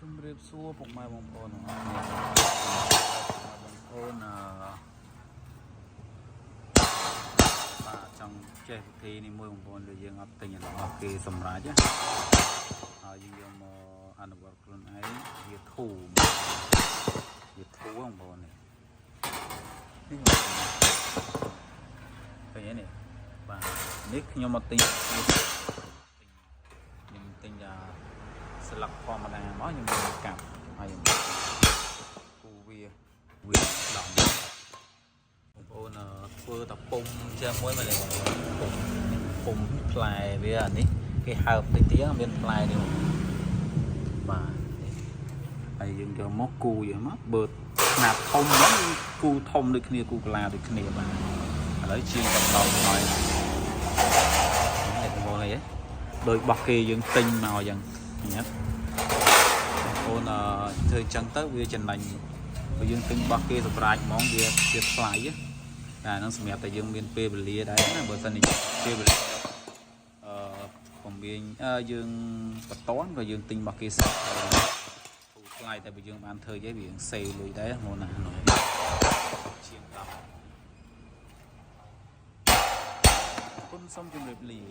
ជំរាបសួរពុកម៉ែបងប្អូនបងប្អូនបាទចង់ចេះវិធីនេះមួយបងប្អូនដែលយើងអត់ទិញរបស់គេសម្រាប់ណាហើយយើងយកមកអនុវត្តខ្លួនឯងវាធូរបងប្អូននេះឃើញនេះបាទនេះខ្ញុំមកទិញស្លឹកធម្មតាមកខ្ញុំយកកាប់ហើយគូវាដំបងប្អូនធ្វើតែពុំជាងមួយមកនេះពុំផ្លែវាអានេះគេហើបតិចទៀតមានផ្លែនេះបាទហើយយើងយកមកគូយកមកបើຂະຫນາດធំហ្នឹងគូធំដូចគ្នាគូកាឡាដូចគ្នាបាទឥឡូវជាងបន្តហើយនេះបងប្អូនអីដោយបោះគេយើងទិញមកយ៉ាងញ៉ាំអូនធ្វើអញ្ចឹងទៅវាចំណេញបើយើងទិញបោះគេសម្រាប់ហ្មងវាថ្លៃតែហ្នឹងសម្រាប់តែយើងមានពេលវេលាដែរណាបើមិនពេលវេលាពំមានយើងបតនក៏យើងទិញបោះគេសោះថ្លៃតែបើយើងបានធ្វើយេវាសេលុយដែរមកណាជាង10គុណសូមជម្រាបលា